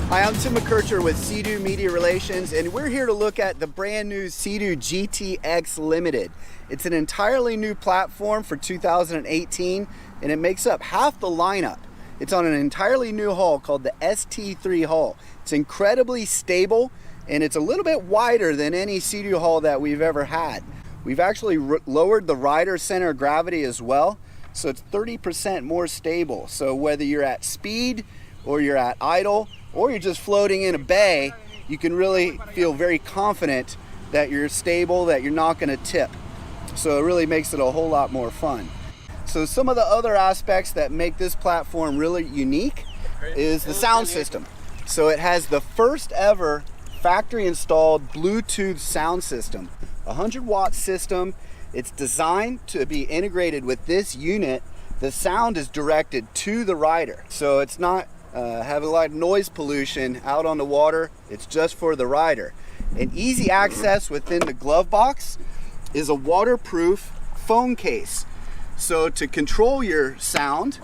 Hi, I'm Tim McKercher with Sea Doo Media Relations, and we're here to look at the brand new Sea Doo GTX Limited. It's an entirely new platform for 2018, and it makes up half the lineup. It's on an entirely new hull called the ST3 hull. It's incredibly stable, and it's a little bit wider than any Sea Doo hull that we've ever had. We've actually lowered the rider center of gravity as well, so it's 30% more stable. So whether you're at speed, or you're at idle, or you're just floating in a bay, you can really feel very confident that you're stable, that you're not going to tip. So it really makes it a whole lot more fun. So some of the other aspects that make this platform really unique is the sound system. So it has the first ever factory installed Bluetooth sound system, a 100-watt system. It's designed to be integrated with this unit. The sound is directed to the rider, so it's not have a lot of noise pollution out on the water. It's just for the rider. And easy access within the glove box is a waterproof phone case. So to control your sound,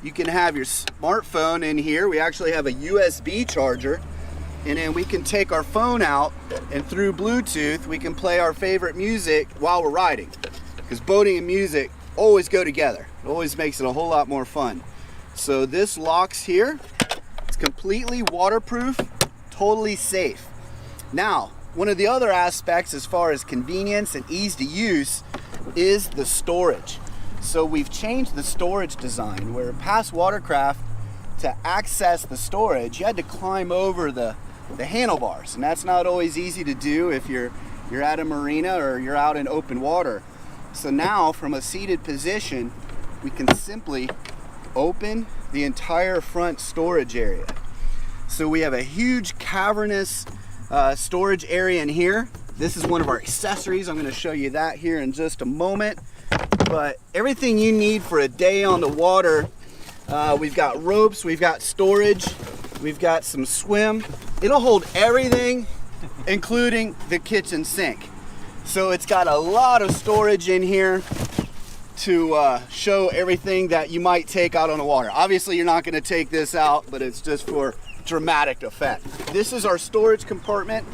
you can have your smartphone in here. We actually have a USB charger, and then we can take our phone out, and through Bluetooth we can play our favorite music while we're riding, because boating and music always go together. It always makes it a whole lot more fun. So this locks here. It's completely waterproof, totally safe. Now, one of the other aspects as far as convenience and ease to use is the storage. So we've changed the storage design, where past watercraft, to access the storage, you had to climb over the handlebars, and that's not always easy to do if you're at a marina or you're out in open water. So now, from a seated position, we can simply open the entire front storage area. So we have a huge cavernous storage area in here. This is one of our accessories. I'm going to show you that here in just a moment. But everything you need for a day on the water, we've got ropes, we've got storage, we've got some swim. It'll hold everything, including the kitchen sink. So it's got a lot of storage in here to show everything that you might take out on the water. Obviously you're not going to take this out, but it's just for dramatic effect. This is our storage compartment.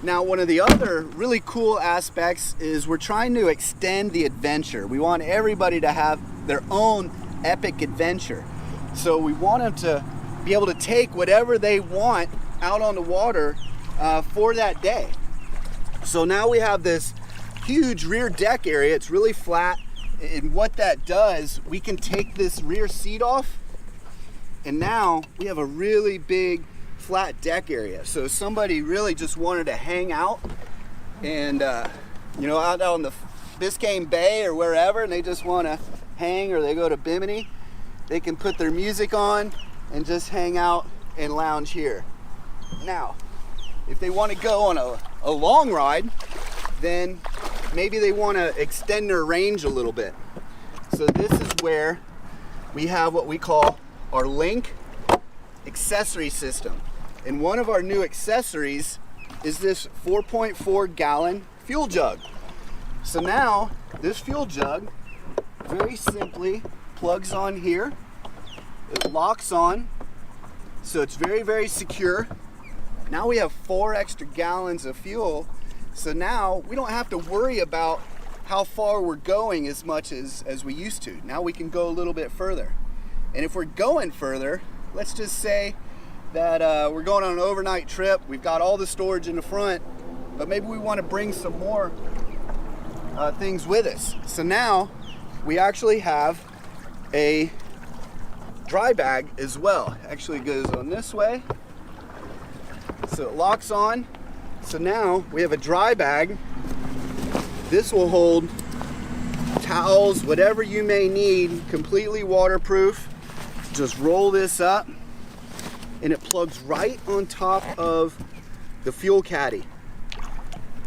Now, one of the other really cool aspects is we're trying to extend the adventure. We want everybody to have their own epic adventure. So we want them to be able to take whatever they want out on the water for that day. So now we have this huge rear deck area. It's really flat. And what that does, we can take this rear seat off, and now we have a really big flat deck area. So if somebody really just wanted to hang out and out on the Biscayne Bay or wherever, and they just want to hang, or they go to Bimini, they can put their music on and just hang out and lounge here. Now, if they want to go on a long ride, then maybe they want to extend their range a little bit. So this is where we have what we call our Link accessory system. And one of our new accessories is this 4.4 gallon fuel jug. So now this fuel jug very simply plugs on here. It locks on, so it's very, very secure. Now we have 4 extra gallons of fuel. So now we don't have to worry about how far we're going as much as we used to. Now we can go a little bit further. And if we're going further, let's just say that we're going on an overnight trip. We've got all the storage in the front, but maybe we want to bring some more things with us. So now we actually have a dry bag as well. Actually goes on this way. So it locks on. So now we have a dry bag. This will hold towels, whatever you may need, completely waterproof. Just roll this up, and it plugs right on top of the fuel caddy.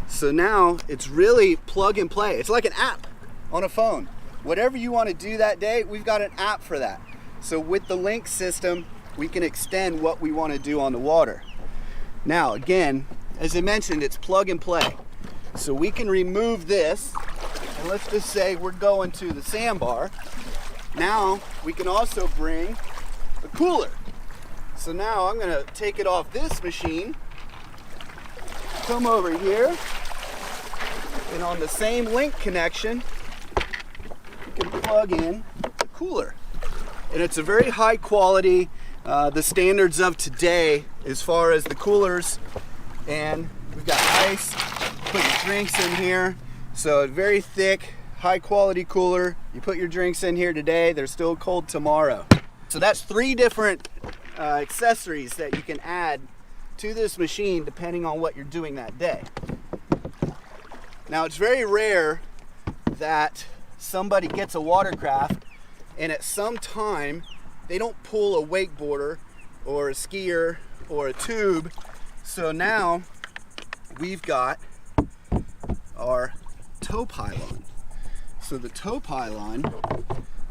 So now it's really plug and play. It's like an app on a phone. Whatever you want to do that day, we've got an app for that. So with the Link system, we can extend what we want to do on the water. Now, again, as I mentioned, it's plug and play. So we can remove this, and let's just say we're going to the sandbar. Now we can also bring the cooler. So now I'm gonna take it off this machine, come over here, and on the same link connection, you can plug in the cooler. And it's a very high quality, the standards of today as far as the coolers. And we've got ice, put your drinks in here. So a very thick, high quality cooler. You put your drinks in here today, they're still cold tomorrow. So that's 3 different accessories that you can add to this machine depending on what you're doing that day. Now it's very rare that somebody gets a watercraft and at some time they don't pull a wakeboarder or a skier or a tube. So now we've got our tow pylon. So the tow pylon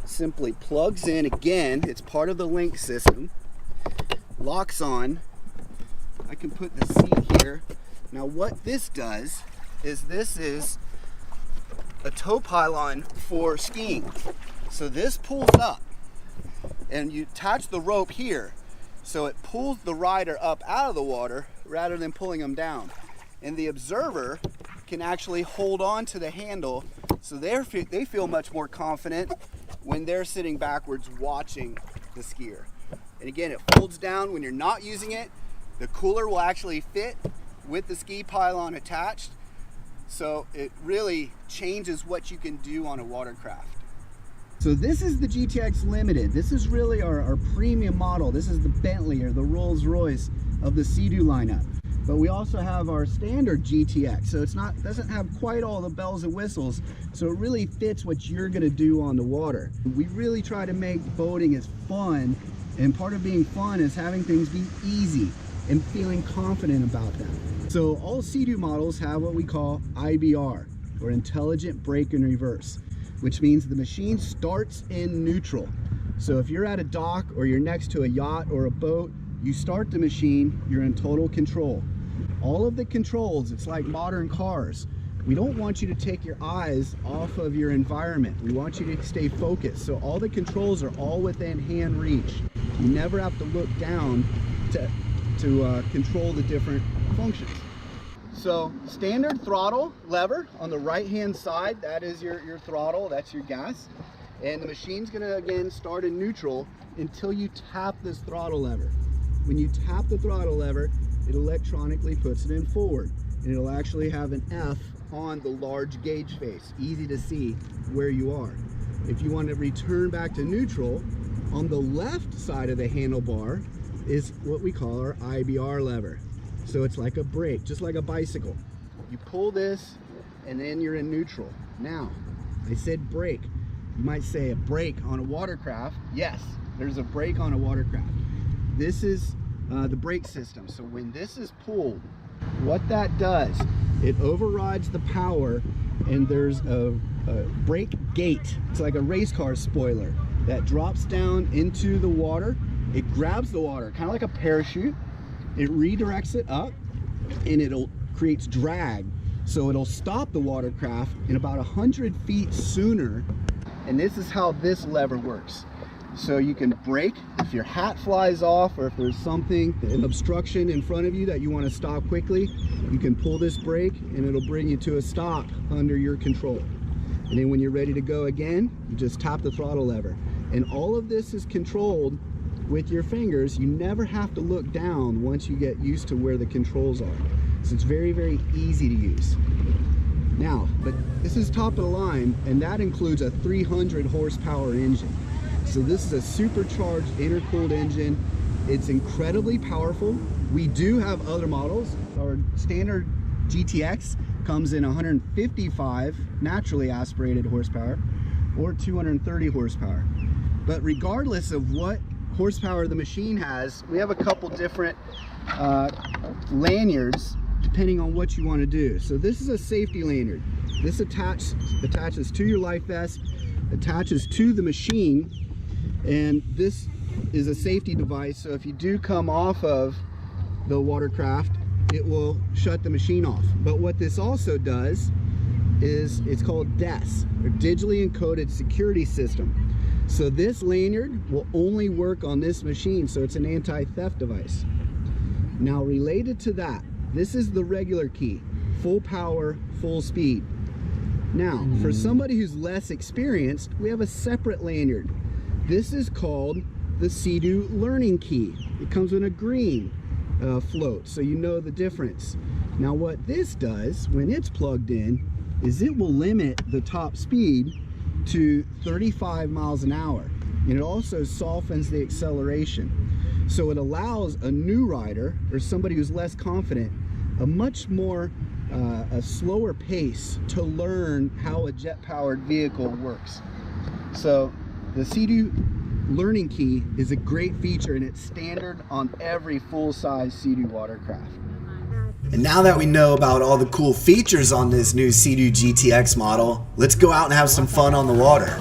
simply plugs in again, it's part of the link system, locks on. I can put the seat here. Now what this does is this is a tow pylon for skiing. So this pulls up and you attach the rope here. So it pulls the rider up out of the water rather than pulling them down. And the observer can actually hold on to the handle so they feel much more confident when they're sitting backwards watching the skier. And again, it folds down when you're not using it. The cooler will actually fit with the ski pylon attached. So it really changes what you can do on a watercraft. So this is the GTX Limited. This is really our premium model. This is the Bentley or the Rolls Royce of the Sea Doo lineup. But we also have our standard GTX. So doesn't have quite all the bells and whistles. So it really fits what you're gonna do on the water. We really try to make boating as fun, and part of being fun is having things be easy and feeling confident about them. So all Sea Doo models have what we call IBR, or Intelligent Brake and Reverse, which means the machine starts in neutral. So if you're at a dock or you're next to a yacht or a boat, you start the machine, you're in total control. All of the controls, it's like modern cars. We don't want you to take your eyes off of your environment. We want you to stay focused. So all the controls are all within hand reach. You never have to look down to control the different functions. So standard throttle lever on the right hand side, that is your throttle, that's your gas. And the machine's gonna again start in neutral until you tap this throttle lever. When you tap the throttle lever, it electronically puts it in forward. And it'll actually have an F on the large gauge face, easy to see where you are. If you want to return back to neutral, on the left side of the handlebar is what we call our IBR lever. So it's like a brake, just like a bicycle. You pull this and then you're in neutral. Now, I said brake. You might say a brake on a watercraft. Yes, there's a brake on a watercraft. This is the brake system. So when this is pulled, what that does, it overrides the power, and there's a brake gate. It's like a race car spoiler that drops down into the water. It grabs the water, kind of like a parachute. It redirects it up, and it'll creates drag. So it'll stop the watercraft in about 100 feet sooner. And this is how this lever works. So you can brake if your hat flies off, or if there's something, an obstruction in front of you that you want to stop quickly, you can pull this brake and it'll bring you to a stop under your control. And then when you're ready to go again, you just tap the throttle lever. And all of this is controlled with your fingers. You never have to look down once you get used to where the controls are. So it's very, very easy to use. Now, but this is top of the line, and that includes a 300 horsepower engine. So this is a supercharged intercooled engine. It's incredibly powerful. We do have other models. Our standard GTX comes in 155 naturally aspirated horsepower or 230 horsepower. But regardless of what horsepower the machine has, we have a couple different lanyards depending on what you want to do. So this is a safety lanyard. This attaches to your life vest, attaches to the machine, and this is a safety device. So if you do come off of the watercraft, it will shut the machine off. But what this also does is it's called DES, or digitally encoded security system. So this lanyard will only work on this machine, so it's an anti-theft device. Now related to that, this is the regular key, full power, full speed. Now, for somebody who's less experienced, we have a separate lanyard. This is called the Sea Doo Learning Key. It comes with a green float, so you know the difference. Now what this does, when it's plugged in, is it will limit the top speed to 35 miles an hour. And it also softens the acceleration. So it allows a new rider, or somebody who's less confident, a much more a slower pace to learn how a jet-powered vehicle works. So the Sea Doo Learning Key is a great feature, and it's standard on every full-size Sea Doo watercraft. And now that we know about all the cool features on this new Sea Doo GTX model, let's go out and have some fun on the water.